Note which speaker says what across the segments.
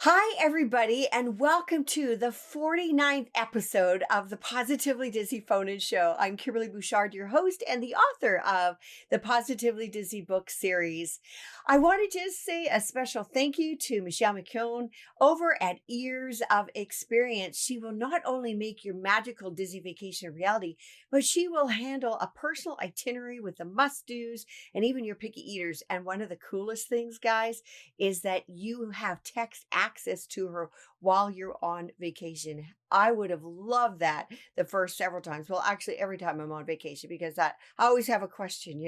Speaker 1: Hi, everybody, and welcome to the 49th episode of the Positively Disney Phone In Show. I'm Kimberly Bouchard, your host and the author of the Positively Disney book series. I want to just say a special thank you to Michelle McKeown over at Ears of Experience. She will not only make your magical Disney vacation a reality, but she will handle a personal itinerary with the must-dos and even your picky eaters. And one of the coolest things, guys, is that you have text access to her while you're on vacation. I would have loved that the first several times. Well, actually, every time I'm on vacation, because I always have a question.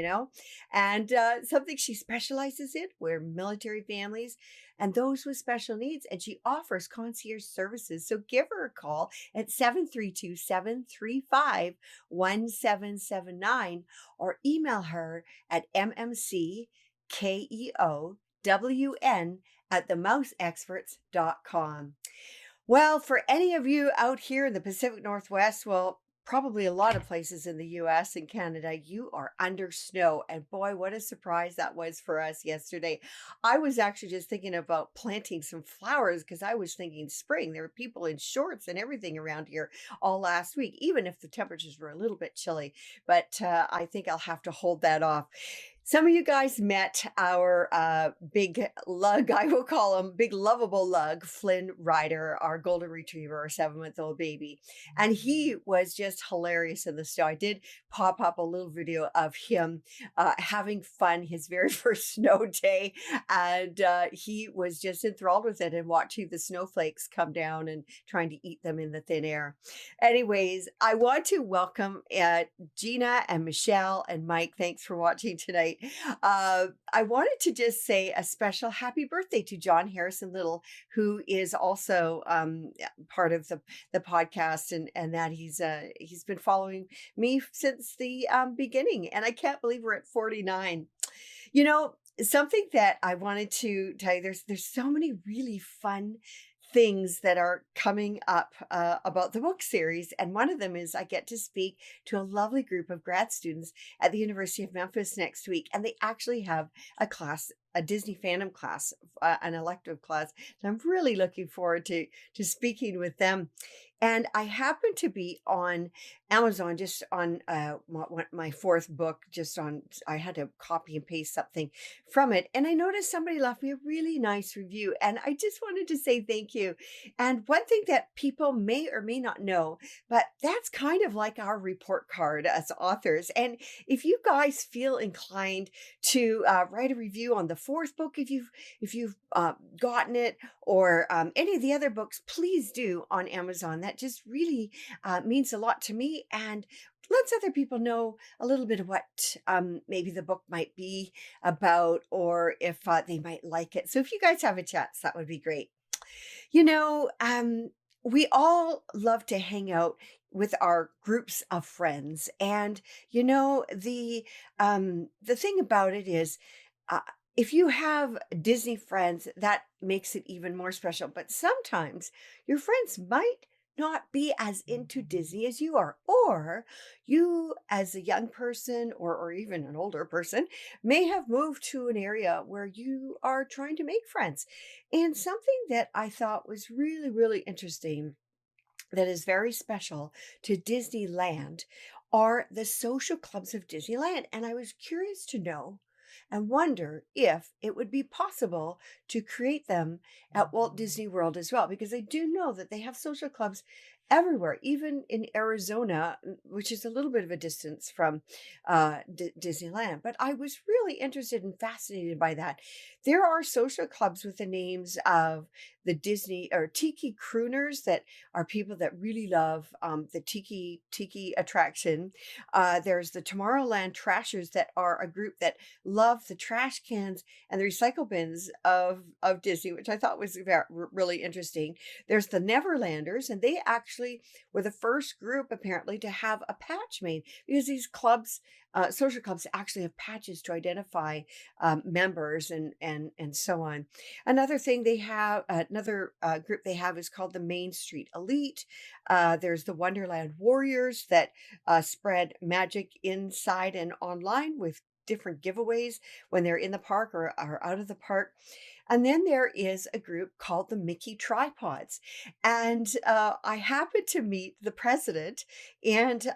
Speaker 1: And something she specializes in were military families and those with special needs. And she offers concierge services. So give her a call at 732-735-1779 or email her at mmckeown@theMouseExperts.com. Well, for any of you out here in the Pacific Northwest, well, probably a lot of places in the US and Canada, you are under snow. And boy, what a surprise that was for us yesterday. I was actually just thinking about planting some flowers because I was thinking spring. There were people in shorts and everything around here all last week, even if the temperatures were a little bit chilly. But I think I'll have to hold that off. Some of you guys met our big lug, I will call him big lovable lug, Flynn Rider, our golden retriever, our 7-month-old baby. And he was just hilarious in the snow. I did pop up a little video of him having fun his very first snow day. And he was just enthralled with it and watching the snowflakes come down and trying to eat them in the thin air. Anyways, I want to welcome Gina and Michelle and Mike. Thanks for watching tonight. I wanted to just say a special happy birthday to John Harrison Little, who is also part of the podcast, and that he's been following me since the beginning, and I can't believe we're at 49. You know, something that I wanted to tell you, there's so many really fun things that are coming up about the book series. And one of them is I get to speak to a lovely group of grad students at the University of Memphis next week. And they actually have a class, a Disney fandom class, an elective class. So I'm really looking forward to speaking with them. And I happen to be on Amazon, just on my fourth book, I had to copy and paste something from it. And I noticed somebody left me a really nice review. And I just wanted to say thank you. And one thing that people may or may not know, but that's kind of like our report card as authors. And if you guys feel inclined to write a review on the fourth book, if you've gotten it, or any of the other books, please do on Amazon. That just really means a lot to me and lets other people know a little bit of what maybe the book might be about, or if they might like it. So if you guys have a chance, that would be great. You know, we all love to hang out with our groups of friends, and the thing about it is, uh, if you have Disney friends, that makes it even more special. But sometimes your friends might not be as into Disney as you are, or you, as a young person or even an older person, may have moved to an area where you are trying to make friends. And something that I thought was really, really interesting that is very special to Disneyland are the social clubs of Disneyland. And I was curious to know and wonder if it would be possible to create them at Walt Disney World as well, because I do know that they have social clubs everywhere, even in Arizona, which is a little bit of a distance from Disneyland. But I was really interested and fascinated by that. There are social clubs with the names of the Disney or Tiki Crooners that are people that really love the Tiki attraction. There's the Tomorrowland Trashers that are a group that love the trash cans and the recycle bins of Disney, which I thought was really interesting. There's the Neverlanders, and they actually were the first group apparently to have a patch made, because these clubs, social clubs, actually have patches to identify members and so on. Another thing they have, another group they have is called the Main Street Elite. There's the Wonderland Warriors that spread magic inside and online with different giveaways when they're in the park or out of the park. And then there is a group called the Mickey Tripods. And I happened to meet the president and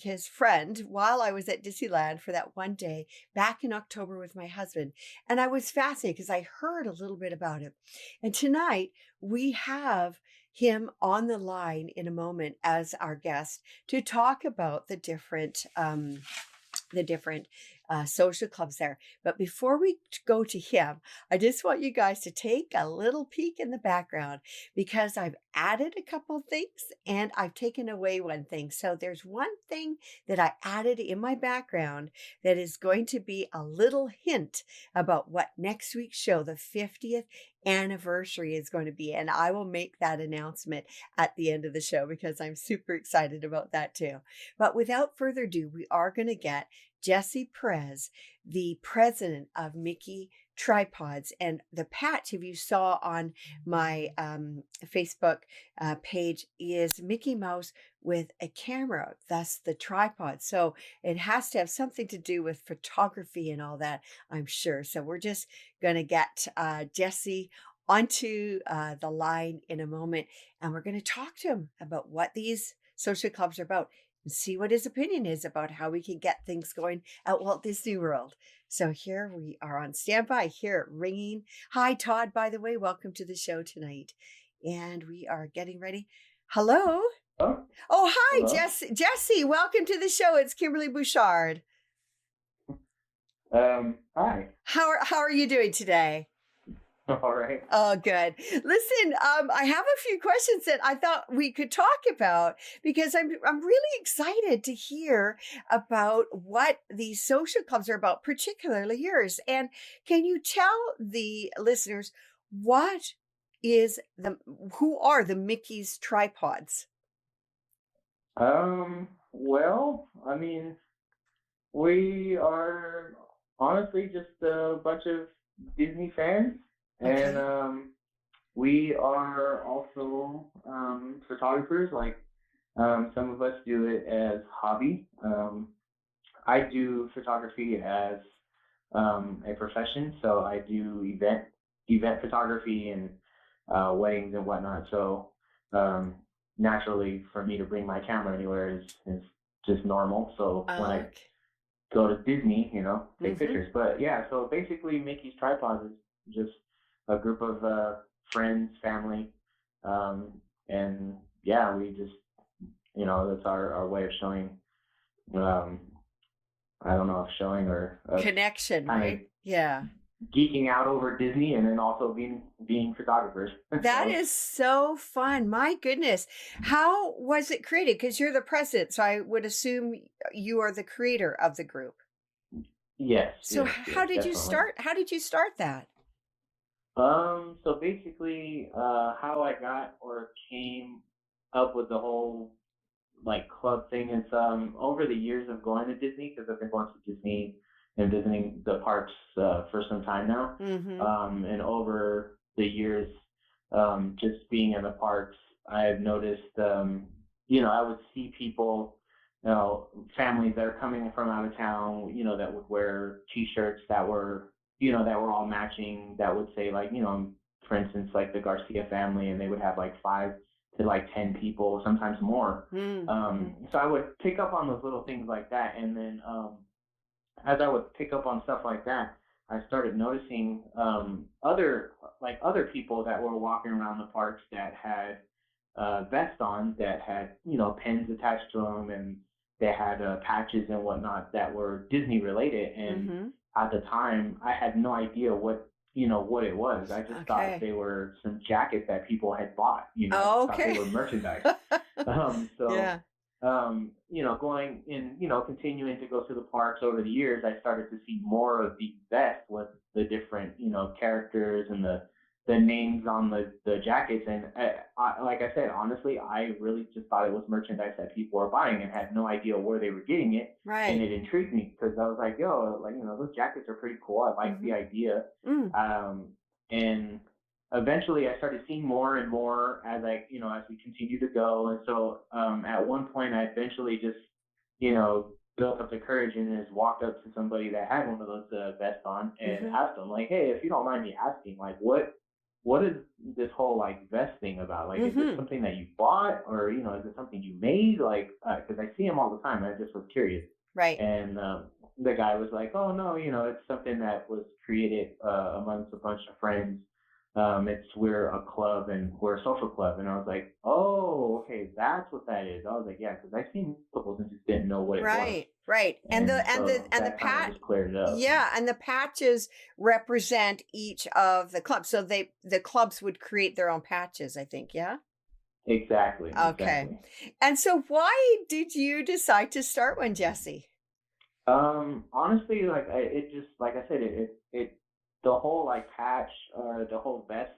Speaker 1: his friend while I was at Disneyland for that one day back in October with my husband. And I was fascinated because I heard a little bit about it. And tonight we have him on the line in a moment as our guest to talk about the different social clubs there. But before we go to him, I just want you guys to take a little peek in the background because I've added a couple things and I've taken away one thing. So there's one thing that I added in my background that is going to be a little hint about what next week's show, the 50th anniversary, is going to be. And I will make that announcement at the end of the show because I'm super excited about that too. But without further ado, we are going to get Jesse Perez, the president of Mickey Tripods. And the patch, if you saw on my Facebook page, is Mickey Mouse with a camera, thus the tripod. So it has to have something to do with photography and all that, I'm sure. So we're just going to get Jesse onto the line in a moment, and we're going to talk to him about what these social clubs are about and see what his opinion is about how we can get things going at Walt Disney World. So here we are on standby. I hear it ringing. Hi, Todd, by the way. Welcome to the show tonight. And we are getting ready. Hello.
Speaker 2: Oh,
Speaker 1: Oh, hi,
Speaker 2: hello.
Speaker 1: Jesse, welcome to the show. It's Kimberly Bouchard.
Speaker 2: Hi.
Speaker 1: How are you doing today?
Speaker 2: All right.
Speaker 1: Oh, good. Listen, I have a few questions that I thought we could talk about because I'm really excited to hear about what these social clubs are about, particularly yours. And can you tell the listeners who are the Mickey's Tripods?
Speaker 2: Well, I mean, we are honestly just a bunch of Disney fans, and
Speaker 1: Okay.
Speaker 2: we are also photographers. Like, some of us do it as hobby. I do photography as a profession, so I do event photography and weddings and whatnot. So um, naturally, for me to bring my camera anywhere is just normal. So when I
Speaker 1: Okay.
Speaker 2: go to Disney, take
Speaker 1: Mm-hmm.
Speaker 2: pictures. But yeah, so basically, Mickey's Tripods is just a group of friends, family, um, and yeah, we just that's our way of showing. Um, I don't know if showing or us
Speaker 1: Connection,
Speaker 2: kind of
Speaker 1: right? Yeah.
Speaker 2: geeking out over Disney and then also being photographers.
Speaker 1: That
Speaker 2: So
Speaker 1: is so fun. My goodness. How was it created? Because you're the president, so I would assume you are the creator of the group.
Speaker 2: yes,
Speaker 1: So
Speaker 2: yes, yes,
Speaker 1: how did you
Speaker 2: definitely.
Speaker 1: start? How did you start that?
Speaker 2: So basically, how I got or came up with the whole like club thing is over the years of going to Disney, because I've been going to Disney and visiting the parks for some time now.
Speaker 1: Mm-hmm.
Speaker 2: And over the years, just being in the parks, I've noticed, I would see people, families that are coming from out of town, that would wear T-shirts that were, that were all matching. That would say like, for instance, like the Garcia family, and they would have like 5 to like 10 people, sometimes more.
Speaker 1: Mm-hmm.
Speaker 2: So I would pick up on those little things like that, and then as I would pick up on stuff like that, I started noticing other people that were walking around the parks that had vests on that had pens attached to them, and they had patches and whatnot that were Disney related. And
Speaker 1: Mm-hmm.
Speaker 2: at the time, I had no idea what it was. I just thought
Speaker 1: Okay.
Speaker 2: they were some jackets that people had bought. I thought they
Speaker 1: Okay.
Speaker 2: were merchandise. So
Speaker 1: Yeah.
Speaker 2: going in, continuing to go to the parks over the years, I started to see more of these vests with the different, characters and the names on the jackets. And like I said, honestly, I really just thought it was merchandise that people were buying and had no idea where they were getting it. And
Speaker 1: Right.
Speaker 2: it intrigued me because I was like, yo, like, those jackets are pretty cool. I like
Speaker 1: Mm-hmm.
Speaker 2: the idea.
Speaker 1: Mm.
Speaker 2: Um, and eventually I started seeing more and more as we continue to go. And so at one point I eventually just, built up the courage and just walked up to somebody that had one of those vests on and
Speaker 1: Mhm.
Speaker 2: asked them like, "Hey, if you don't mind me asking, like, what is this whole like vest thing about? Like, is it
Speaker 1: Mhm.
Speaker 2: something that you bought, or is it something you made? Like, because I see them all the time, and I just was curious."
Speaker 1: Right.
Speaker 2: And the guy was like, "Oh no, it's something that was created amongst a bunch of friends. We're a club and we're a social club." And I was like, "Oh, okay, that's what that is." I was like, "Yeah," because I seen locals and just didn't know what it was,
Speaker 1: Right. Right. And
Speaker 2: and so
Speaker 1: the
Speaker 2: that kind of
Speaker 1: pat
Speaker 2: just cleared it up.
Speaker 1: yeah, and the patches represent each of the clubs. So the clubs would create their own patches, I think, yeah?
Speaker 2: Exactly,
Speaker 1: Okay.
Speaker 2: exactly.
Speaker 1: And so why did you decide to start one, Jesse?
Speaker 2: Honestly, like it just like I said, the whole like patch or the whole vest,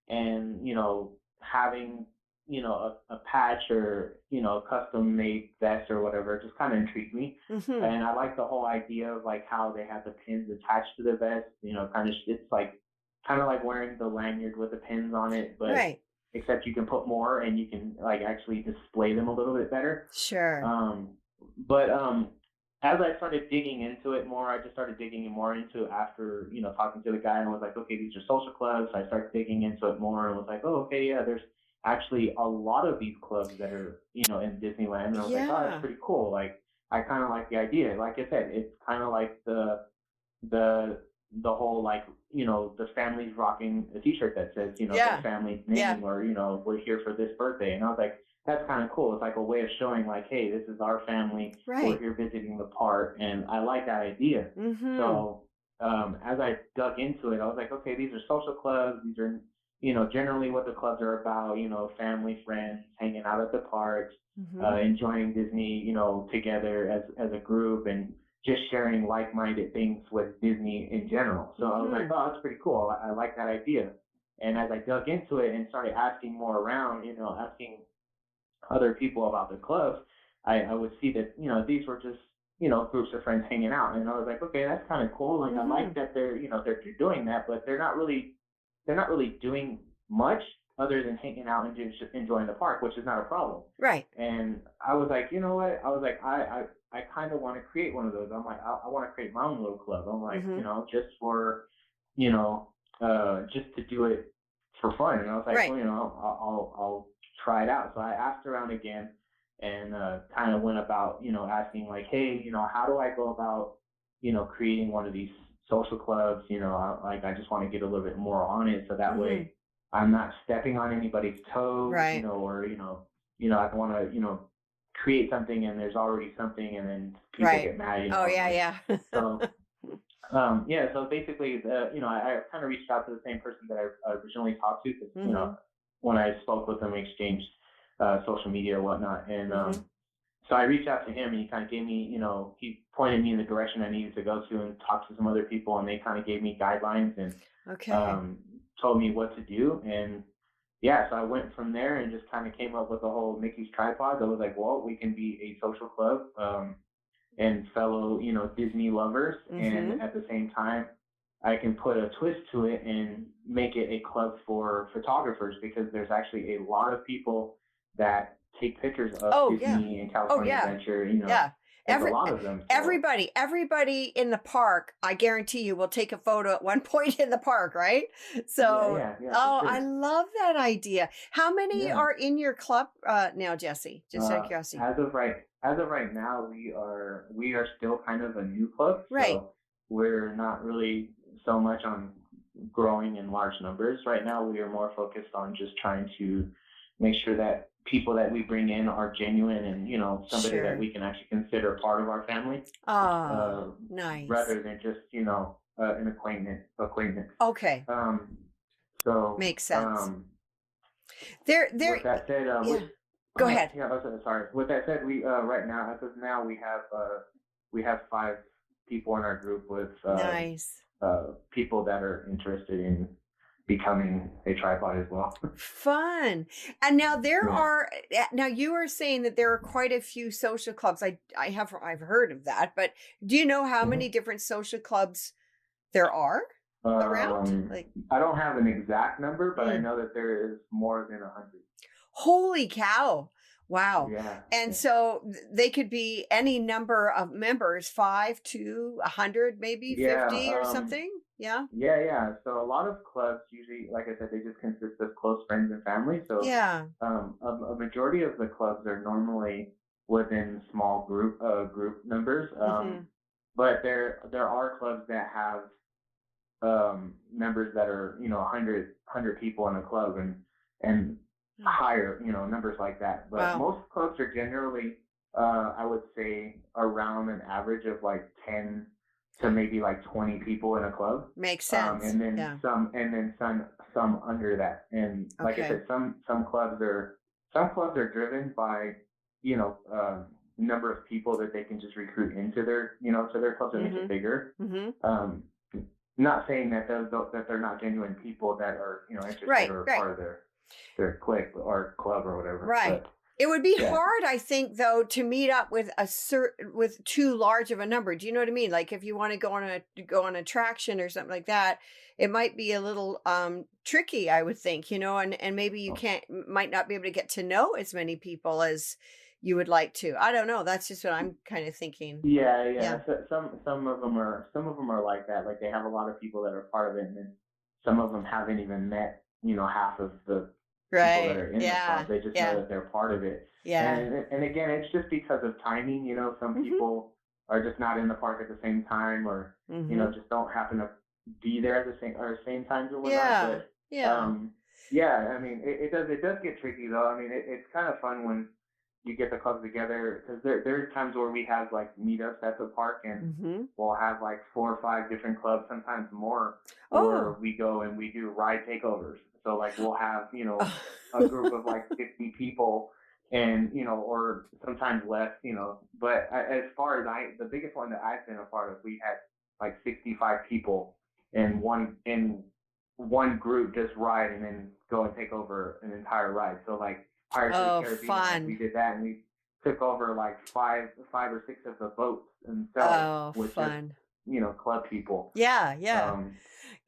Speaker 2: and having a patch or a custom made vest or whatever just kind of intrigued me,
Speaker 1: Mhm.
Speaker 2: and I like the whole idea of like how they have the pins attached to the vest. Kind of it's like kind of like wearing the lanyard with the pins on it, but
Speaker 1: Right.
Speaker 2: except you can put more and you can like actually display them a little bit better.
Speaker 1: Sure.
Speaker 2: Um, but as I started digging into it more, I just started digging more into it after, talking to the guy and was like, okay, these are social clubs. I started digging into it more and was like, oh, okay, yeah, there's actually a lot of these clubs that are, in Disneyland. And I was like, oh, that's
Speaker 1: Yeah.
Speaker 2: pretty cool. Like, I kind of like the idea. Like I said, it's kind of like the the whole like the family's rocking a T-shirt that says their
Speaker 1: Yeah.
Speaker 2: family's
Speaker 1: Yeah.
Speaker 2: name, or we're here for this birthday, and I was like, that's kind of cool. It's like a way of showing like, hey, this is our family. We're
Speaker 1: Right.
Speaker 2: here visiting the park, and I like that idea.
Speaker 1: Mhm.
Speaker 2: So as I dug into it, I was like, okay, these are social clubs. These are generally what the clubs are about. Family, friends, hanging out at the parks,
Speaker 1: Mhm.
Speaker 2: enjoying Disney, together as a group, and just sharing like-minded things with Disney in general. So I was like,
Speaker 1: Mhm.
Speaker 2: oh, that's pretty cool. I like that idea. And as I dug into it and started asking more around, asking other people about the clubs, I would see that these were just groups of friends hanging out, and I was like, okay, that's kind of cool. Like I like
Speaker 1: Mhm.
Speaker 2: that they're doing that, but they're not really doing much other than hanging out and just enjoying the park, which is not a problem.
Speaker 1: Right.
Speaker 2: And I was like, you know what? I was like, I kind of want to create one of those. I'm like, I want to create my own little club. I'm like,
Speaker 1: Mhm.
Speaker 2: just for, you know, just to do it for fun. And I was like,
Speaker 1: Right.
Speaker 2: well, I'll try it out. So I asked around again and kind of went about, asking like, hey, how do I go about, creating one of these social clubs? I just want to get a little bit more on it, so that
Speaker 1: Mhm.
Speaker 2: way I'm not stepping on anybody's toes,
Speaker 1: Right.
Speaker 2: or I don't want to, create something and there's already something, and then people
Speaker 1: Right.
Speaker 2: get mad.
Speaker 1: Oh, yeah,
Speaker 2: Like,
Speaker 1: yeah.
Speaker 2: so yeah. So basically, I kind of reached out to the same person that I originally talked to, because
Speaker 1: Mhm.
Speaker 2: when I spoke with them, exchanged social media or whatnot, and
Speaker 1: Mhm.
Speaker 2: so I reached out to him, and he kind of gave me, he pointed me in the direction I needed to go to, and talked to some other people, and they kind of gave me guidelines and
Speaker 1: Okay.
Speaker 2: um, told me what to do. And yeah, so I went from there and just kind of came up with the whole Mickey's tripod. I was like, well, we can be a social club, and fellow, Disney lovers, and
Speaker 1: Mhm.
Speaker 2: at the same time, I can put a twist to it and make it a club for photographers, because there's actually a lot of people that take pictures of
Speaker 1: Oh, yeah.
Speaker 2: Disney and
Speaker 1: Oh,
Speaker 2: California
Speaker 1: yeah.
Speaker 2: Adventure.
Speaker 1: Yeah.
Speaker 2: There's a
Speaker 1: Every
Speaker 2: lot of them. So
Speaker 1: everybody in the park, I guarantee you will take a photo at one point in the park, right?
Speaker 2: yeah,
Speaker 1: So,
Speaker 2: yeah, yeah, for
Speaker 1: oh, I
Speaker 2: sure.
Speaker 1: love that idea. How many
Speaker 2: Yeah.
Speaker 1: are in your club now, Jesse? Just out of
Speaker 2: Uh,
Speaker 1: curiosity.
Speaker 2: as of right now, we are still kind of a new club,
Speaker 1: Right.
Speaker 2: so we're not really so much on growing in large numbers right now. We are more focused on just trying to make sure that people that we bring in are genuine, and somebody that
Speaker 1: Sure.
Speaker 2: we can actually consider part of our family,
Speaker 1: Ah,
Speaker 2: uh,
Speaker 1: nice.
Speaker 2: rather than just an acquaintance.
Speaker 1: Okay.
Speaker 2: Um, so
Speaker 1: Makes sense. There
Speaker 2: with that said,
Speaker 1: yeah. Go ahead.
Speaker 2: yeah, sorry. With that said, we right now, as of now, we have 5 people in our group, with
Speaker 1: Nice.
Speaker 2: people that are interested in becoming a tripod as well.
Speaker 1: Fun. And now
Speaker 2: Yeah.
Speaker 1: now you are saying that there are quite a few social clubs. I've heard of that, but do you know how many
Speaker 2: Mhm.
Speaker 1: different social clubs there are around?
Speaker 2: Um,
Speaker 1: Like,
Speaker 2: I don't have an exact number, but I
Speaker 1: mm,
Speaker 2: know that there is more than 100.
Speaker 1: holy cow. Wow.
Speaker 2: Yeah,
Speaker 1: And
Speaker 2: yeah,
Speaker 1: so they could be any number of members, 5 to 100, maybe
Speaker 2: yeah.
Speaker 1: 50 or something? Yeah.
Speaker 2: Yeah, yeah. So a lot of clubs usually, like I said, they just consist of close friends and family. So
Speaker 1: Yeah.
Speaker 2: a majority of the clubs are normally within small group numbers.
Speaker 1: Mhm.
Speaker 2: But there are clubs that have members that are 100 people in a club and
Speaker 1: Oh,
Speaker 2: higher, numbers like that. But
Speaker 1: wow.
Speaker 2: most clubs are generally, I would say, around an average of like 10 to maybe like 20 people in a club,
Speaker 1: Makes sense.
Speaker 2: and then
Speaker 1: Yeah.
Speaker 2: some under that. And like I
Speaker 1: Okay.
Speaker 2: said, some clubs are driven by you know number of people that they can just recruit into their to their club to make it
Speaker 1: Mhm.
Speaker 2: bigger.
Speaker 1: Mhm.
Speaker 2: Um, Not saying that that they're not genuine people that are interested
Speaker 1: Right,
Speaker 2: or
Speaker 1: right.
Speaker 2: part of their clique or club or whatever.
Speaker 1: Right.
Speaker 2: But
Speaker 1: It would be
Speaker 2: yeah,
Speaker 1: hard, I think, though, to meet up with with too large of a number. Do you know what I mean? Like if you want to go on a attraction or something like that, it might be a little tricky, I would think, and maybe you might not be able to get to know as many people as you would like to. I don't know. That's just what I'm kind of thinking.
Speaker 2: yeah, yeah.
Speaker 1: Yeah.
Speaker 2: So, some of them are like that. Like they have a lot of people that are part of it, and then some of them haven't even met half of the people that
Speaker 1: Right.
Speaker 2: are in the
Speaker 1: Yeah.
Speaker 2: club. They just know
Speaker 1: Yeah.
Speaker 2: that they're part of it.
Speaker 1: Yeah.
Speaker 2: And again, it's just because of timing. Some
Speaker 1: Mhm.
Speaker 2: people are just not in the park at the same time, or
Speaker 1: Mhm.
Speaker 2: just don't happen to be there at the same times or whatnot.
Speaker 1: Yeah.
Speaker 2: But
Speaker 1: Yeah.
Speaker 2: um, yeah, I mean, it does get tricky though. I mean, it's kind of fun when you get the clubs together because there's times where we have like meetups at the park and
Speaker 1: Mhm.
Speaker 2: we'll have like 4 or 5 different clubs, sometimes more, where
Speaker 1: Oh.
Speaker 2: we go and we do ride takeovers. So like we'll have a group of like 50 people and or sometimes less, but as far as the biggest one that I've been a part of, we had like 65 people in one group just ride and then go and take over an entire ride. So like Pirates of the
Speaker 1: Oh,
Speaker 2: Caribbean, like we
Speaker 1: fun.
Speaker 2: did that and we took over like five or six of the boats themselves
Speaker 1: Oh,
Speaker 2: with just
Speaker 1: fun.
Speaker 2: club people.
Speaker 1: Yeah, yeah.
Speaker 2: Um,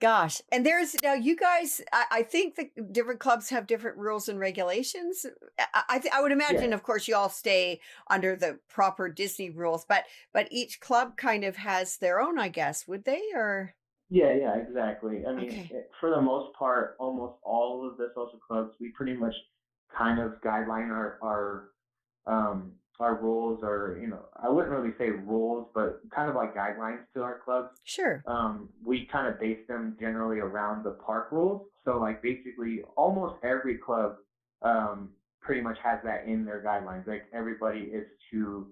Speaker 1: Gosh, and there's now you guys. I think that different clubs have different rules and regulations. I would
Speaker 2: yeah,
Speaker 1: imagine, of course, you all stay under the proper Disney rules, but each club kind of has their own, I guess. Would they or
Speaker 2: yeah, yeah, exactly. I mean,
Speaker 1: okay?
Speaker 2: for the most part, almost all of the social clubs, we pretty much kind of guideline our rules, or I wouldn't really say rules, but kind of like guidelines to our clubs.
Speaker 1: Sure.
Speaker 2: We kind of base them generally around the park rules. So like basically almost every club pretty much has that in their guidelines. Like everybody is to,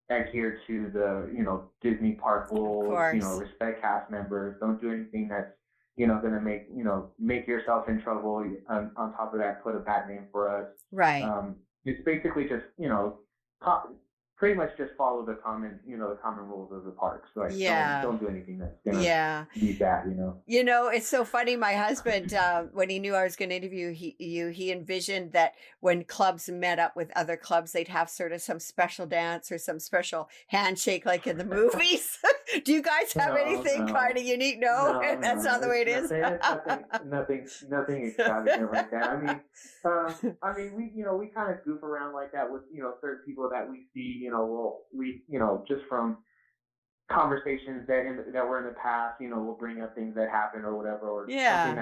Speaker 2: adhere to the, Disney park
Speaker 1: Of
Speaker 2: rules,
Speaker 1: course.
Speaker 2: respect cast members, don't do anything that's, going to make yourself in trouble. On top of that, put a bad name for us.
Speaker 1: Right.
Speaker 2: It's basically just, co- pretty much just follow the common rules of the parks. Like
Speaker 1: Yeah.
Speaker 2: don't do anything that's gonna
Speaker 1: Yeah.
Speaker 2: be bad.
Speaker 1: It's so funny. My husband, when he knew I was going to interview he envisioned that when clubs met up with other clubs, they'd have sort of some special dance or some special handshake, like in the movies. Do you guys have
Speaker 2: No,
Speaker 1: anything kind
Speaker 2: no,
Speaker 1: of unique? No,
Speaker 2: no,
Speaker 1: that's not
Speaker 2: no.
Speaker 1: the way it is.
Speaker 2: It's nothing extravagant like that. I mean, we kind of goof around like that with certain people that we see. Just from conversations that were in the past, we'll bring up things that happened or whatever, or something
Speaker 1: Yeah,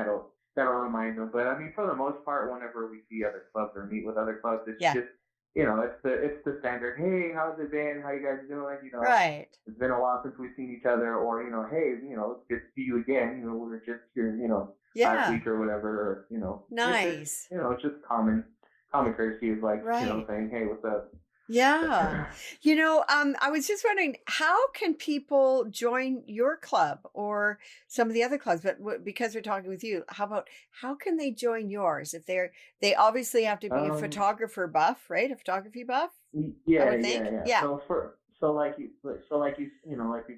Speaker 2: that'll remind them. But I mean, for the most part, whenever we see other clubs or meet with other clubs, it's
Speaker 1: yeah,
Speaker 2: just it's the standard. Hey, how's it been? How you guys doing?
Speaker 1: right.
Speaker 2: It's been a while since we've seen each other, or hey, it's good to see you again. We were just here, last
Speaker 1: Yeah,
Speaker 2: week or whatever. Or,
Speaker 1: nice.
Speaker 2: it's just common courtesy is like
Speaker 1: Right.
Speaker 2: saying, hey, what's up?
Speaker 1: Yeah. I was just wondering, how can people join your club or some of the other clubs? But because we're talking with you, how can they join yours? If they obviously have to be a
Speaker 2: um,
Speaker 1: photographer buff, right? A photography buff, I
Speaker 2: Yeah,
Speaker 1: would
Speaker 2: yeah,
Speaker 1: think.
Speaker 2: yeah.
Speaker 1: Yeah.
Speaker 2: So like you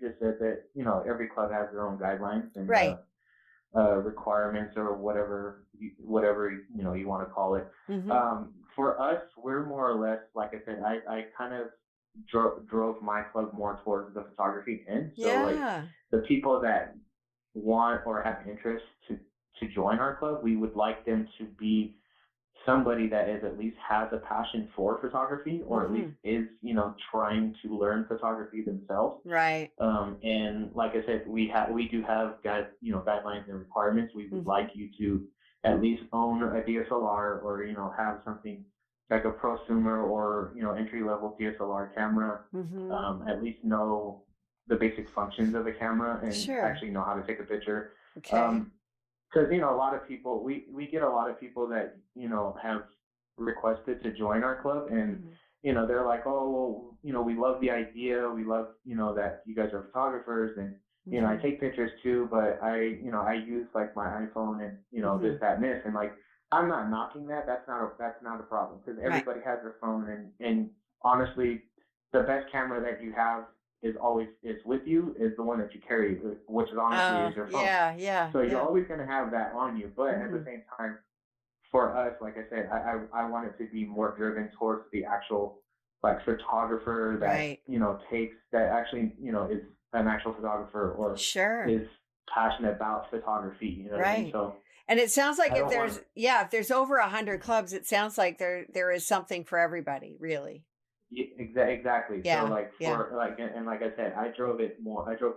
Speaker 2: just said that every club has their own guidelines and
Speaker 1: Right.
Speaker 2: requirements or whatever you want to call it.
Speaker 1: Mm-hmm.
Speaker 2: For us, we're more or less like I said. I kind of drove my club more towards the photography end. So like
Speaker 1: Yeah.
Speaker 2: the people that want or have interest to join our club, we would like them to be somebody that is at least has a passion for photography, or at least
Speaker 1: Mhm.
Speaker 2: is, trying to learn photography themselves.
Speaker 1: Right.
Speaker 2: And like I said, we do have guidelines and requirements. We would like
Speaker 1: Mhm.
Speaker 2: you to at least own a DSLR, or have something like a prosumer, or entry level DSLR camera.
Speaker 1: Mhm.
Speaker 2: At least know the basic functions of a camera and
Speaker 1: Sure.
Speaker 2: actually know how to take a picture.
Speaker 1: Okay.
Speaker 2: Um, because a lot of people, we get a lot of people that have requested to join our club, and
Speaker 1: Mhm.
Speaker 2: they're like, oh well, we love the idea, we love that you guys are photographers, and I
Speaker 1: Mhm.
Speaker 2: take pictures too, but I use like my iPhone, and this,
Speaker 1: Mhm.
Speaker 2: that, and this, and like, I'm not knocking that. That's not a problem, because
Speaker 1: Right.
Speaker 2: everybody has their phone, and honestly, the best camera that you have is with you, is the one that you carry, which is honestly is your phone.
Speaker 1: Yeah, yeah,
Speaker 2: So you're
Speaker 1: yeah.
Speaker 2: always going to have that on you. But at the
Speaker 1: Mhm.
Speaker 2: same time, for us, like I said, I want it to be more driven towards the actual like photographer that,
Speaker 1: Right.
Speaker 2: takes that actually, is an actual photographer, or
Speaker 1: Sure.
Speaker 2: is passionate about photography. You know what I mean?
Speaker 1: Right.
Speaker 2: So
Speaker 1: And it sounds like
Speaker 2: I
Speaker 1: if
Speaker 2: don't want
Speaker 1: there's yeah, if there's over 100 clubs, it sounds like there is something for everybody, really.
Speaker 2: Exactly. So
Speaker 1: Yeah.
Speaker 2: like,
Speaker 1: Yeah.
Speaker 2: for like, and like I said, I drove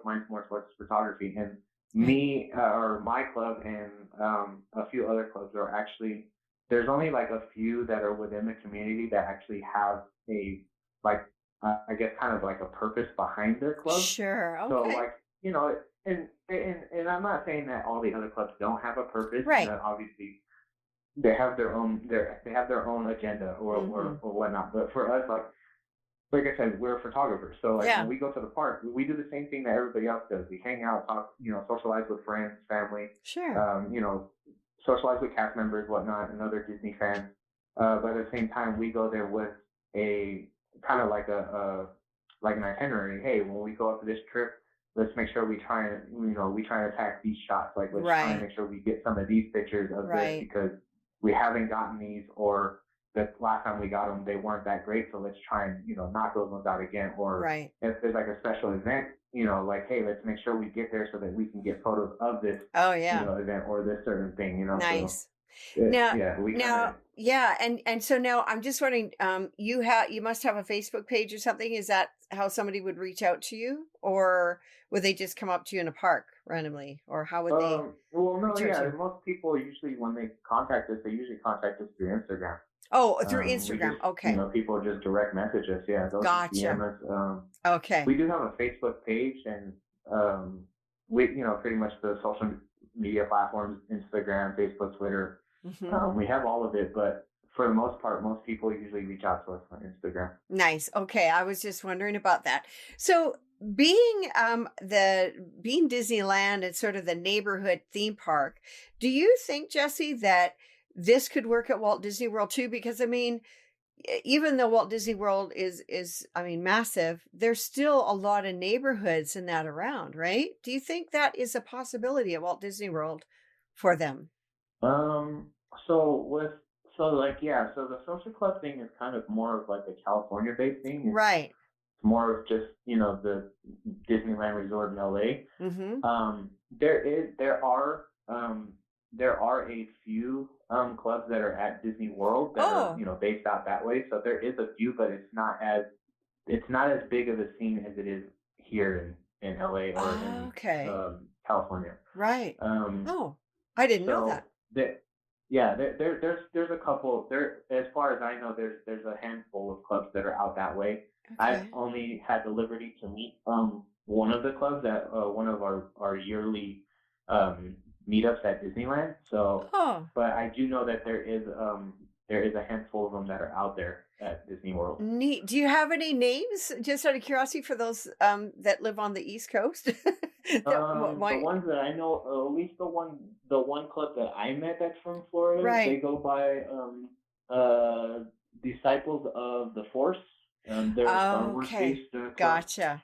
Speaker 2: mine more towards photography, and
Speaker 1: Right.
Speaker 2: me, or my club, and a few other clubs are actually, there's only like a few that are within the community that actually have a, like, I guess, kind of like a purpose behind their club.
Speaker 1: Sure.
Speaker 2: So
Speaker 1: Okay.
Speaker 2: like, and I'm not saying that all the other clubs don't have a purpose.
Speaker 1: Right.
Speaker 2: Obviously they have their own agenda,
Speaker 1: Mhm.
Speaker 2: or whatnot. But for us, like I said, we're photographers. So like, when
Speaker 1: Yeah.
Speaker 2: we go to the park, we do the same thing that everybody else does. We hang out, talk, socialize with friends, family,
Speaker 1: Sure.
Speaker 2: um, you know, socialize with cast members, whatnot, and other Disney fans. But at the same time, we go there with a kind of like like an itinerary. Hey, when we go up to this trip, let's make sure we try and attack these shots. Like, let's try and
Speaker 1: Right.
Speaker 2: make sure we get some of these pictures of this,
Speaker 1: Right.
Speaker 2: because we haven't gotten these, or the last time we got them, they weren't that great. So let's try and, knock those ones out again. Or
Speaker 1: Right.
Speaker 2: if there's like a special event, like, hey, let's make sure we get there so that we can get photos of this,
Speaker 1: Oh, yeah.
Speaker 2: event, or this certain thing. So
Speaker 1: Nice. Now
Speaker 2: yeah, we kind of.
Speaker 1: now yeah, and so now I'm just wondering, you must have a Facebook page or something. Is that how somebody would reach out to you? Or would they just come up to you in a park randomly? Or how would they
Speaker 2: Well, no,
Speaker 1: reach out to
Speaker 2: yeah.
Speaker 1: you?
Speaker 2: Most people usually, when they contact us, they usually contact us through Instagram.
Speaker 1: Oh, through
Speaker 2: We just,
Speaker 1: Instagram. Okay.
Speaker 2: people just direct message us. Yeah, they'll just DM
Speaker 1: Gotcha.
Speaker 2: us.
Speaker 1: Okay.
Speaker 2: We do have a Facebook page, and we, pretty much the social media platforms: Instagram, Facebook, Twitter.
Speaker 1: Mhm.
Speaker 2: We have all of it, but for the most part, most people usually reach out to us on Instagram.
Speaker 1: Nice. Okay, I was just wondering about that. So, being being Disneyland and sort of the neighborhood theme park, do you think, Jesse, that this could work at Walt Disney World too? Because I mean, even though Walt Disney World is I mean massive, there's still a lot of neighborhoods and that around, right? Do you think that is a possibility at Walt Disney World for them?
Speaker 2: Um, so with so like, yeah, so the social club thing is kind of more of like a California based thing. It's
Speaker 1: Right.
Speaker 2: more of just, the Disneyland Resort in LA.
Speaker 1: Mhm.
Speaker 2: There are a few clubs that are at Disney World that are,
Speaker 1: Oh,
Speaker 2: based out that way. So there is a few, but it's not as big of a scene as it is here in LA, or in
Speaker 1: okay.
Speaker 2: California.
Speaker 1: Right.
Speaker 2: Um,
Speaker 1: Oh, I didn't know
Speaker 2: so
Speaker 1: that.
Speaker 2: that yeah, there's a couple there. As far as I know, there's a handful of clubs that are out that way. I've
Speaker 1: Okay.
Speaker 2: only had the liberty to meet one of the clubs at one of our yearly um meetups at Disneyland. So,
Speaker 1: Oh,
Speaker 2: but I do know that there is a handful of them that are out there at Disney World.
Speaker 1: neat. Do you have any names, just out of curiosity, for those that live on the East Coast? that
Speaker 2: The
Speaker 1: why?
Speaker 2: ones that I know, at least the one club that I met that's from Florida, they
Speaker 1: Right.
Speaker 2: go by Disciples of the Force. They're a Star Wars
Speaker 1: Okay.
Speaker 2: based club.
Speaker 1: Gotcha.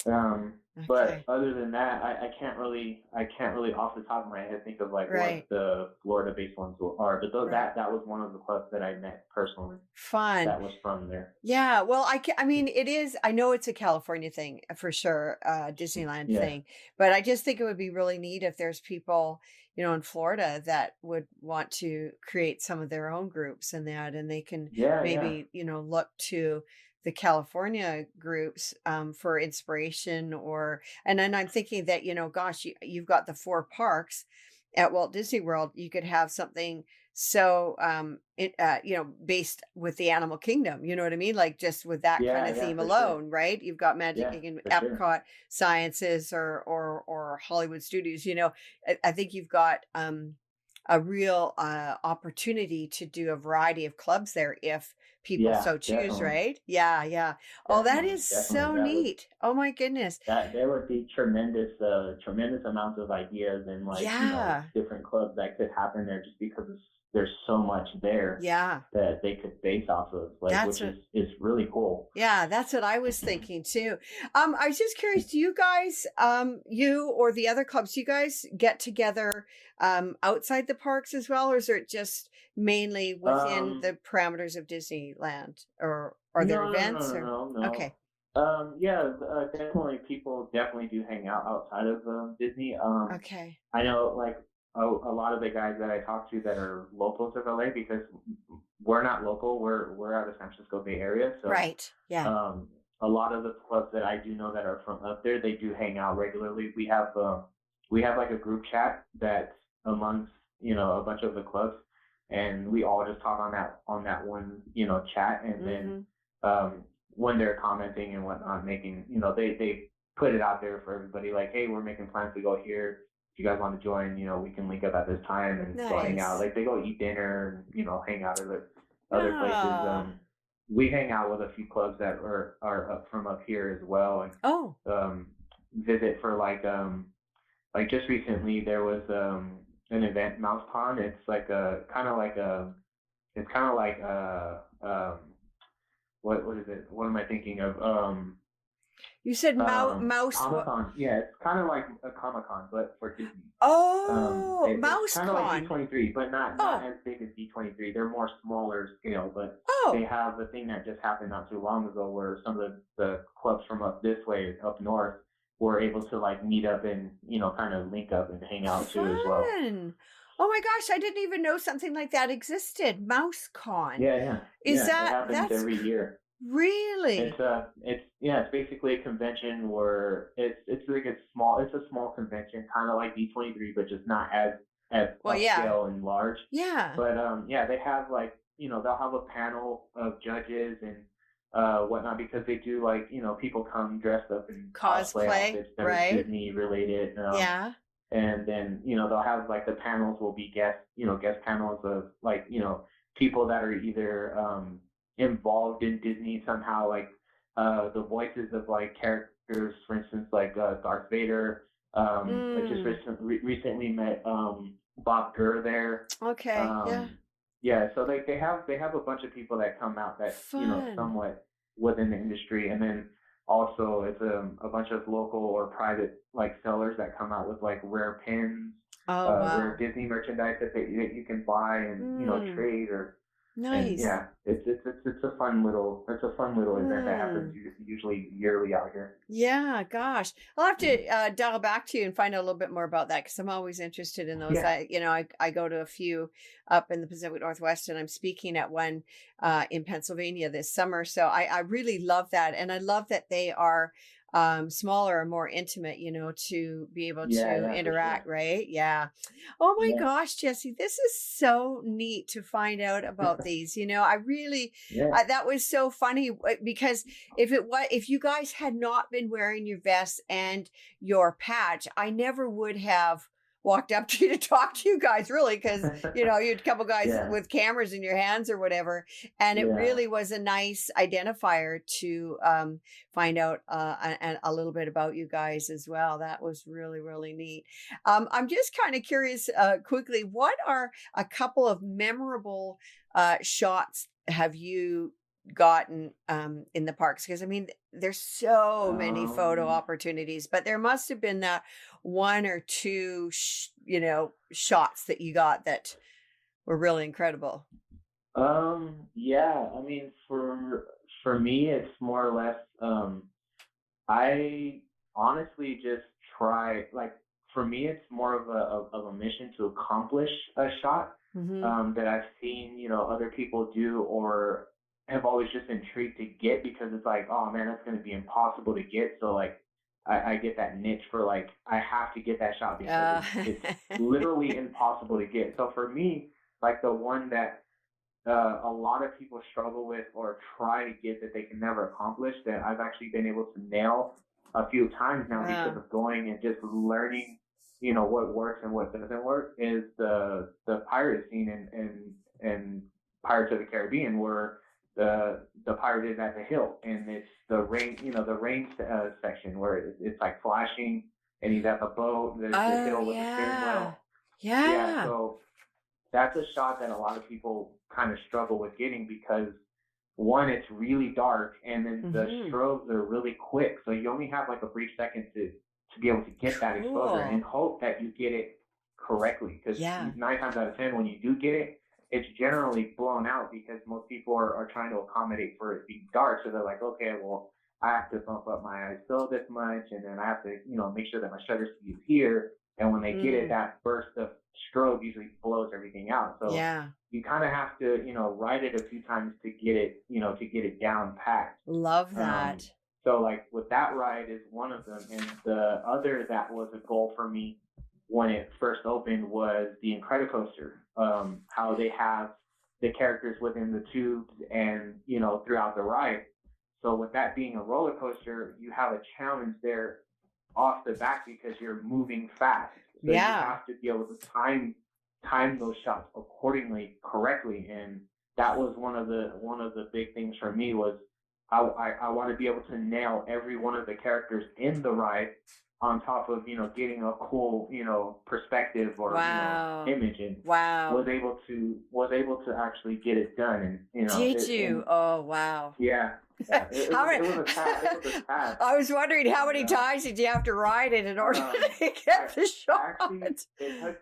Speaker 2: Um, But
Speaker 1: Okay.
Speaker 2: other than that, I can't really off the top of my head think of like what
Speaker 1: Right.
Speaker 2: the Florida-based ones are. But
Speaker 1: Right.
Speaker 2: that was one of the clubs that I met personally
Speaker 1: Fun.
Speaker 2: that was from there.
Speaker 1: Yeah, well, I mean, it is I know it's a California thing for sure, Disneyland
Speaker 2: Yeah,
Speaker 1: thing, but I just think it would be really neat if there's people, in Florida that would want to create some of their own groups and that, and they can
Speaker 2: yeah,
Speaker 1: maybe, look to the California groups for inspiration and then I'm thinking that, gosh, you've got the four parks at Walt Disney World, you could have something so based with the animal kingdom, you know what I mean, like just with that kind of
Speaker 2: yeah,
Speaker 1: theme
Speaker 2: for sure.
Speaker 1: alone, right? You've got Magic
Speaker 2: Yeah,
Speaker 1: in
Speaker 2: for sure.
Speaker 1: Epcot Sciences or Hollywood Studios, I think you've got a real opportunity to do a variety of clubs there if people
Speaker 2: Yeah,
Speaker 1: so choose,
Speaker 2: definitely,
Speaker 1: right? Yeah, yeah. Oh, that
Speaker 2: definitely,
Speaker 1: is
Speaker 2: definitely.
Speaker 1: so neat. Oh my goodness.
Speaker 2: There would be tremendous amounts of ideas and like
Speaker 1: Yeah.
Speaker 2: different clubs that could happen there just because there's so much there
Speaker 1: Yeah.
Speaker 2: that they could base off of, like,
Speaker 1: That's
Speaker 2: which
Speaker 1: a
Speaker 2: is really cool.
Speaker 1: Yeah, that's what I was thinking too. I was just curious, do you guys, you or the other clubs, do you guys get together outside the parks as well, or is it just mainly within
Speaker 2: Um,
Speaker 1: the parameters of Disneyland? Or are there
Speaker 2: no, no, no,
Speaker 1: events
Speaker 2: no,
Speaker 1: or
Speaker 2: no,
Speaker 1: okay.
Speaker 2: no. Yeah, definitely people definitely do hang out outside of Disney.
Speaker 1: Okay.
Speaker 2: I know like a lot of the guys that I talk to that are locals of LA because we're not local. We're out of San Francisco Bay Area, so
Speaker 1: Right. Yeah.
Speaker 2: um, a lot of the clubs that I do know that are from up there, they do hang out regularly. We have like a group chat that's amongst a bunch of the clubs, and we all just talk on that one chat, and then
Speaker 1: Mhm.
Speaker 2: when they're commenting and whatnot, making they put it out there for everybody like, hey, we're making plans to go here. If you guys want to join, we can link up at this time and go hang out.
Speaker 1: Nice.
Speaker 2: Like they go eat dinner and hang out at other places.
Speaker 1: Ah.
Speaker 2: We hang out with a few clubs that are up from up here as well, and
Speaker 1: Oh.
Speaker 2: visit for like just recently there was an event, Mouse Pond. It's like a kind of like a it's kind of like what is it? What am I thinking of?
Speaker 1: You said mouse
Speaker 2: Comic
Speaker 1: what?
Speaker 2: Con. Yeah, it's kind of like a Comic Con, but for Disney.
Speaker 1: Oh,
Speaker 2: It's
Speaker 1: mouse
Speaker 2: kind of like
Speaker 1: con.
Speaker 2: D23, but not
Speaker 1: Oh.
Speaker 2: as big as D23. They're more smaller scale, but they
Speaker 1: Oh.
Speaker 2: have the thing that just happened not too long ago, where some of the clubs from up this way, up north, were able to like meet up and kind of link up and hang out too as well.
Speaker 1: Fun. Oh my gosh, I didn't even know something like that existed. MouseCon.
Speaker 2: Yeah, yeah,
Speaker 1: Is
Speaker 2: yeah. It
Speaker 1: that
Speaker 2: happens every year.
Speaker 1: really?
Speaker 2: It's yeah, it's basically a convention where it's like it's a small convention, kind of like D23, but just not as
Speaker 1: Well, yeah.
Speaker 2: upscale and large.
Speaker 1: Yeah.
Speaker 2: But yeah, they have like they'll have a panel of judges and whatnot because they do like people come dressed up in cosplay
Speaker 1: Cosplay,
Speaker 2: outfits that are
Speaker 1: right?
Speaker 2: Disney related.
Speaker 1: Yeah.
Speaker 2: And then they'll have like the panels will be guest panels of like people that are either involved in Disney somehow, like the voices of like characters, for instance, like Darth Vader. I just
Speaker 1: Mm.
Speaker 2: recently met Bob Gurr there.
Speaker 1: Okay. Yeah.
Speaker 2: Yeah, so they have a bunch of people that come out that
Speaker 1: Fun.
Speaker 2: somewhat within the industry, and then also it's a bunch of local or private like sellers that come out with like rare pins,
Speaker 1: Oh,
Speaker 2: rare
Speaker 1: wow.
Speaker 2: Disney merchandise that you can buy and
Speaker 1: Mm.
Speaker 2: trade or and
Speaker 1: Nice.
Speaker 2: yeah, it's a fun little event that happens
Speaker 1: Mm.
Speaker 2: usually yearly out here.
Speaker 1: Yeah, gosh. I'll have to dial back to you and find out a little bit more about that because I'm always interested in those.
Speaker 2: Yeah,
Speaker 1: I go to a few up in the Pacific Northwest and I'm speaking at one in Pennsylvania this summer. So I really love that. And I love that they are smaller and more intimate, to be able
Speaker 2: yeah,
Speaker 1: to
Speaker 2: yeah, for
Speaker 1: interact,
Speaker 2: sure.
Speaker 1: right? Yeah. Oh my
Speaker 2: Yeah,
Speaker 1: gosh, Jesse, this is so neat to find out about these. I really,
Speaker 2: yeah.
Speaker 1: that was so funny because if you guys had not been wearing your vest and your patch, I never would have walked up to you to talk to you guys really because you had a couple guys
Speaker 2: Yeah,
Speaker 1: with cameras in your hands or whatever, and it
Speaker 2: yeah.
Speaker 1: really was a nice identifier to find out a little bit about you guys as well. That was really really neat. I'm just kind of curious quickly, what are a couple of memorable shots have you gotten in the parks? Because I mean, there's so many photo
Speaker 2: Um,
Speaker 1: opportunities, but there must have been that one or two, shots that you got that were really incredible.
Speaker 2: yeah, I mean, for me, it's more or less, I honestly just try, like, for me, it's more of a mission to accomplish a shot,
Speaker 1: Hmm.
Speaker 2: that I've seen, other people do or have always just intrigued to get because it's like, oh man, that's going to be impossible to get. So like, I get that niche for like, I have to get that shot because
Speaker 1: Uh,
Speaker 2: it's literally impossible to get. So for me, like the one that a lot of people struggle with or try to get that they can never accomplish that I've actually been able to nail a few times now because
Speaker 1: wow.
Speaker 2: of going and just learning, what works and what doesn't work is the pirate scene in Pirates of the Caribbean where the pirate is at the hill and it's the rain, the rain section where it's like flashing and he's at the boat. There's the
Speaker 1: Oh
Speaker 2: hill with the steering
Speaker 1: yeah.
Speaker 2: wheel. Yeah,
Speaker 1: Yeah.
Speaker 2: so that's a shot that a lot of people kind of struggle with getting because one, it's really dark, and then the
Speaker 1: Hmm.
Speaker 2: strobes are really quick. So you only have like a brief second to be able to get that exposure and
Speaker 1: Cool.
Speaker 2: hope that you get it correctly. Because
Speaker 1: Yeah.
Speaker 2: 9 times out of 10, when you do get it, it's generally blown out because most people are trying to accommodate for it being dark. So they're like, okay, well, I have to bump up my ISO this much, and then I have to, make sure that my shutter speed is here. And when they get it,
Speaker 1: Mm,
Speaker 2: that burst of strobe usually blows everything out. So
Speaker 1: yeah.
Speaker 2: you kind of have to, ride it a few times to get it, to get it down packed.
Speaker 1: Love
Speaker 2: Um,
Speaker 1: that.
Speaker 2: so like with that ride is one of them, and the other that was a goal for me when it first opened was the Incredicoaster. How they have the characters within the tubes and throughout the ride. So with that being a roller coaster, you have a challenge there off the bat because you're moving fast. So you
Speaker 1: Yeah.
Speaker 2: have to be able to time those shots accordingly correctly. And that was one of the big things for me was I want to be able to nail every one of the characters in the ride on top of getting a cool perspective or
Speaker 1: Wow.
Speaker 2: image and
Speaker 1: Wow.
Speaker 2: was able to actually get it done and
Speaker 1: Did
Speaker 2: it and
Speaker 1: you? Oh, wow.
Speaker 2: yeah, yeah, it
Speaker 1: How
Speaker 2: was
Speaker 1: many?
Speaker 2: it was a task it was a task
Speaker 1: I was wondering how
Speaker 2: and
Speaker 1: many times did you have to ride it in order
Speaker 2: um,
Speaker 1: to
Speaker 2: I
Speaker 1: get the
Speaker 2: actually
Speaker 1: shot?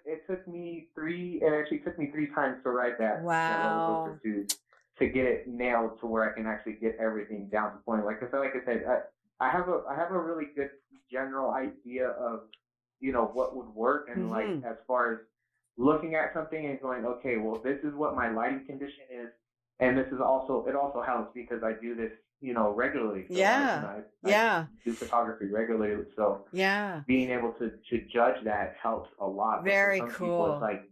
Speaker 2: it took me three. It actually took me 3 times to ride that roller coaster
Speaker 1: Wow.
Speaker 2: to get it nailed to where I can actually get everything down to point. Like I said, I have a really good general idea of what would work and like
Speaker 1: Hmm.
Speaker 2: as far as looking at something and going, okay, well this is what my lighting condition is, and this is also it also helps because I do this regularly. So
Speaker 1: Yeah.
Speaker 2: I
Speaker 1: Yeah.
Speaker 2: do photography regularly. So
Speaker 1: Yeah.
Speaker 2: being able to judge that helps a lot. But for
Speaker 1: Very
Speaker 2: some people, it's
Speaker 1: cool.
Speaker 2: like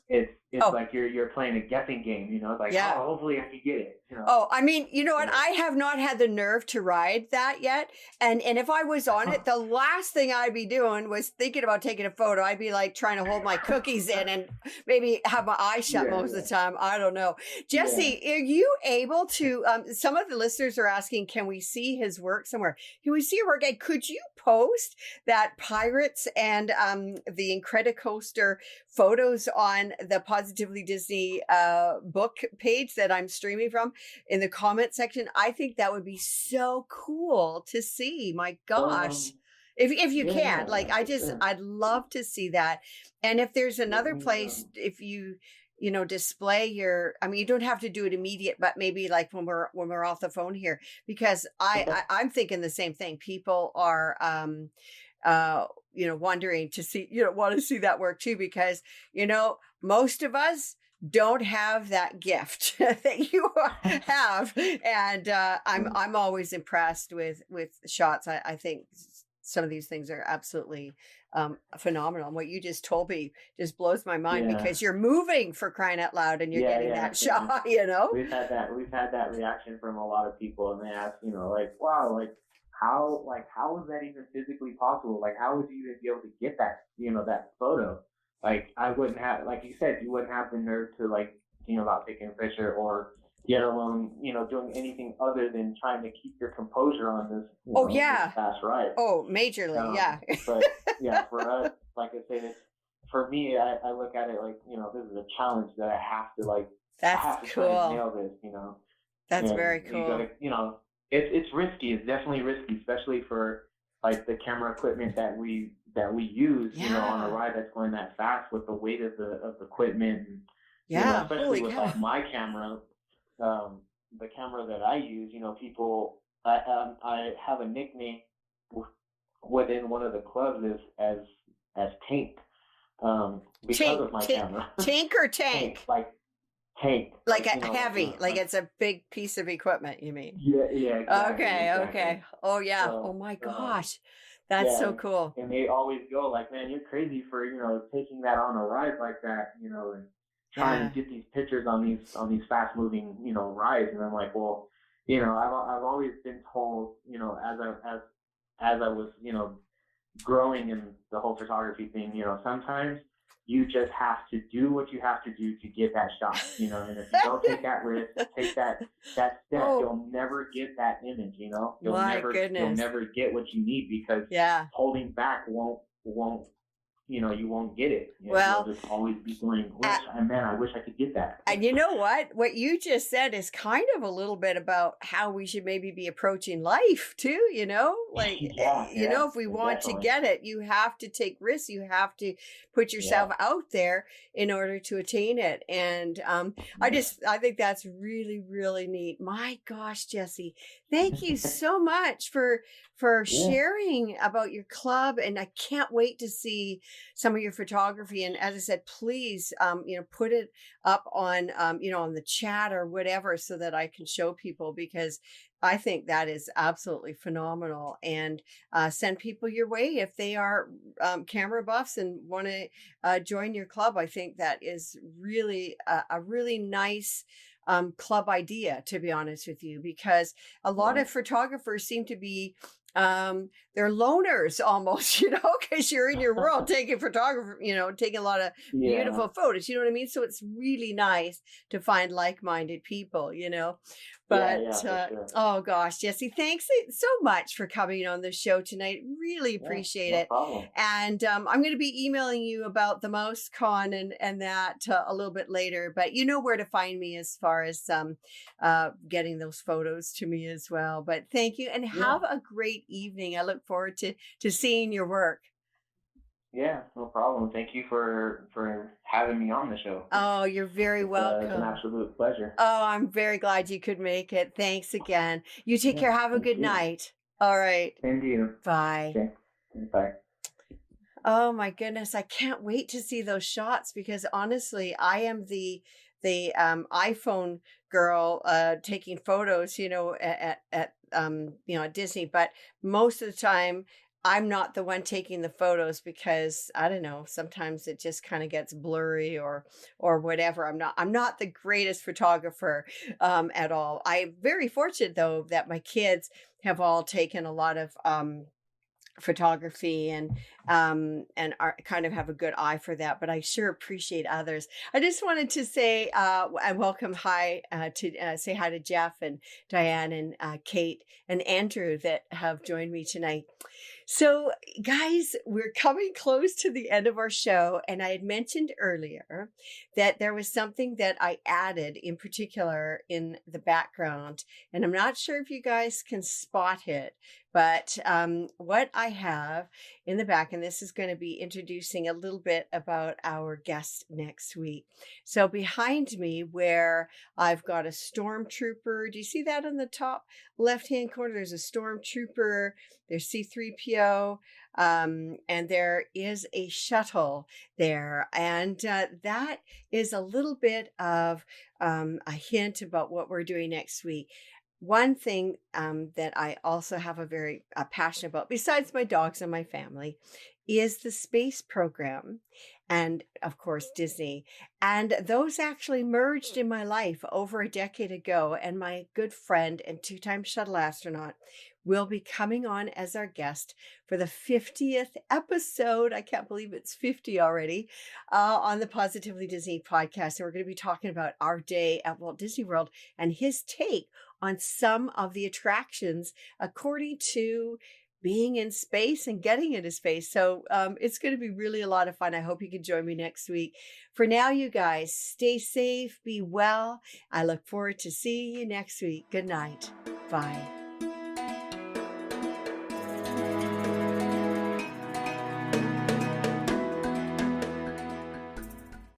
Speaker 2: it's
Speaker 1: Oh,
Speaker 2: like you're playing a guessing game. It's like
Speaker 1: yeah.
Speaker 2: oh, hopefully I can get it.
Speaker 1: Oh, I mean, you know what?
Speaker 2: So
Speaker 1: I have not had the nerve to ride that yet. And if I was on it, the last thing I'd be doing was thinking about taking a photo. I'd be like trying to hold my cookies in and maybe have my eyes shut
Speaker 2: yeah,
Speaker 1: most of
Speaker 2: yeah,
Speaker 1: the time. I don't know.
Speaker 2: yeah.
Speaker 1: Jesse, are you able to some of the listeners are asking, can we see his work somewhere? Can we see your work? And could you post that Pirates and the Incredicoaster photos on the Positively Disney book page that I'm streaming from in the comment section? I think that would be so cool to see. My gosh.
Speaker 2: Um,
Speaker 1: If you
Speaker 2: yeah,
Speaker 1: can,
Speaker 2: yeah,
Speaker 1: like
Speaker 2: yeah, for sure.
Speaker 1: I'd love to see that. And if there's
Speaker 2: Let
Speaker 1: another
Speaker 2: me
Speaker 1: place, if display your, I mean, you don't have to do it immediate, but maybe like when we're off the phone here, because
Speaker 2: okay.
Speaker 1: I'm thinking the same thing. People are wondering to see, want to see that work too, because, most of us don't have that gift that you have. And I'm always impressed with shots. I think some of these things are absolutely phenomenal. And what you just told me just blows my mind
Speaker 2: Yeah,
Speaker 1: because you're moving for crying out loud and you're
Speaker 2: yeah,
Speaker 1: getting
Speaker 2: yeah.
Speaker 1: that
Speaker 2: And
Speaker 1: shot,
Speaker 2: we've had that reaction from a lot of people, and they ask, like, wow, how is that even physically possible? Like, how would you even be able to get that photo? Like, I wouldn't have, like you said, you wouldn't have the nerve to like, about taking a picture or yet alone, doing anything other than trying to keep your composure on this,
Speaker 1: Oh
Speaker 2: this
Speaker 1: yeah.
Speaker 2: fast ride.
Speaker 1: Oh, majorly.
Speaker 2: Um,
Speaker 1: Yeah.
Speaker 2: but yeah, for us, like I said, for me, I look at it like, this is a challenge that I have to
Speaker 1: That's
Speaker 2: try and
Speaker 1: cool.
Speaker 2: nail this.
Speaker 1: That's
Speaker 2: And
Speaker 1: very
Speaker 2: you gotta,
Speaker 1: cool.
Speaker 2: it's risky. It's definitely risky, especially for like the camera equipment that we use, on a
Speaker 1: Yeah.
Speaker 2: ride that's going that fast with the weight of the equipment, and
Speaker 1: Yeah.
Speaker 2: especially
Speaker 1: Holy
Speaker 2: with
Speaker 1: cow.
Speaker 2: like my camera, the camera that I use, people, I have a nickname within one of the clubs as Tank, because
Speaker 1: Tink,
Speaker 2: of my
Speaker 1: tink,
Speaker 2: camera.
Speaker 1: tink or
Speaker 2: Tank,
Speaker 1: tank?
Speaker 2: like tank,
Speaker 1: Like
Speaker 2: like
Speaker 1: a heavy, like
Speaker 2: like
Speaker 1: it's a big piece of equipment, you mean?
Speaker 2: yeah, yeah, exactly,
Speaker 1: Okay,
Speaker 2: exactly.
Speaker 1: okay. Oh yeah. Oh
Speaker 2: So,
Speaker 1: my gosh. That's
Speaker 2: yeah,
Speaker 1: so cool.
Speaker 2: and they always go like, "Man, you're crazy for taking that on a ride like that, and trying
Speaker 1: Yeah.
Speaker 2: to get these pictures on these fast moving rides." And I'm like, well, I've always been told, as I was growing in the whole photography thing, sometimes you just have to do what you have to do to get that shot, and if you don't take that risk, take that step,
Speaker 1: Oh
Speaker 2: you'll never get that image, you'll
Speaker 1: my
Speaker 2: you'll
Speaker 1: goodness.
Speaker 2: never get what you need, because
Speaker 1: Yeah.
Speaker 2: holding back won't you won't get it. You'll
Speaker 1: Well,
Speaker 2: just always be going, man, I wish I could get that.
Speaker 1: and you know what? What you just said is kind of a little bit about how we should maybe be approaching life too, Like,
Speaker 2: Yeah, yeah,
Speaker 1: if we want to
Speaker 2: definitely.
Speaker 1: get it, you have to take risks. You have to put
Speaker 2: Yeah,
Speaker 1: yourself out there in order to attain it. And
Speaker 2: yeah.
Speaker 1: I think that's really, really neat. My gosh, Jesse, thank you so much for
Speaker 2: Yeah.
Speaker 1: sharing about your club. And I can't wait to see some of your photography. And as I said, please, put it up on on the chat or whatever so that I can show people, because I think that is absolutely phenomenal. And send people your way if they are camera buffs and want to join your club. I think that is really a really nice club idea, to be honest with you, because a lot
Speaker 2: Yeah.
Speaker 1: of photographers seem to be they're loners almost, because you're in your world taking photography, taking a lot of
Speaker 2: Yeah.
Speaker 1: beautiful photos, you know what I mean? So it's really nice to find like-minded people,
Speaker 2: Yeah,
Speaker 1: but
Speaker 2: yeah, for sure.
Speaker 1: oh gosh, Jesse, thanks so much for coming on the show tonight. Really
Speaker 2: Yeah,
Speaker 1: appreciate
Speaker 2: no
Speaker 1: it.
Speaker 2: problem.
Speaker 1: And I'm going to be emailing you about the Mouse Con and that a little bit later, but you know where to find me as far as getting those photos to me as well. But thank you and have
Speaker 2: Yeah.
Speaker 1: a great evening. I look forward to seeing your work.
Speaker 2: Yeah, no problem. Thank you for having me on the show.
Speaker 1: Oh, you're very
Speaker 2: It's an
Speaker 1: welcome.
Speaker 2: absolute pleasure.
Speaker 1: Oh, I'm very glad you could make it. Thanks again. You take
Speaker 2: Yeah,
Speaker 1: care. Have a
Speaker 2: thank
Speaker 1: good
Speaker 2: you.
Speaker 1: night. All right.
Speaker 2: Same to you.
Speaker 1: Bye.
Speaker 2: Okay. Bye.
Speaker 1: Oh my goodness, I can't wait to see those shots, because honestly, I am the iPhone girl taking photos, at Disney, but most of the time I'm not the one taking the photos, because I don't know, sometimes it just kind of gets blurry or whatever. I'm not the greatest photographer at all. I'm very fortunate though that my kids have all taken a lot of photography and are kind of have a good eye for that, but I sure appreciate others. I just wanted to say and welcome hi to say hi to Jeff and Diane and Kate and Andrew that have joined me tonight. So, guys, we're coming close to the end of our show. And I had mentioned earlier that there was something that I added in particular in the background. And I'm not sure if you guys can spot it, but what I have in the back, and this is going to be introducing a little bit about our guest next week. So, behind me, where I've got a stormtrooper, do you see that on the top left hand corner? There's a stormtrooper. There's C3PO, and there is a shuttle there. And that is a little bit of a hint about what we're doing next week. One thing that I also have a very passionate about, besides my dogs and my family, is the space program and, of course, Disney. And those actually merged in my life over a decade ago. And my good friend and two-time shuttle astronaut will be coming on as our guest for the 50th episode. I can't believe it's 50 already on the Positively Disney podcast. And we're going to be talking about our day at Walt Disney World and his take on some of the attractions according to being in space and getting into space. So it's going to be really a lot of fun. I hope you can join me next week. For now, you guys, stay safe, be well. I look forward to seeing you next week. Good night. Bye.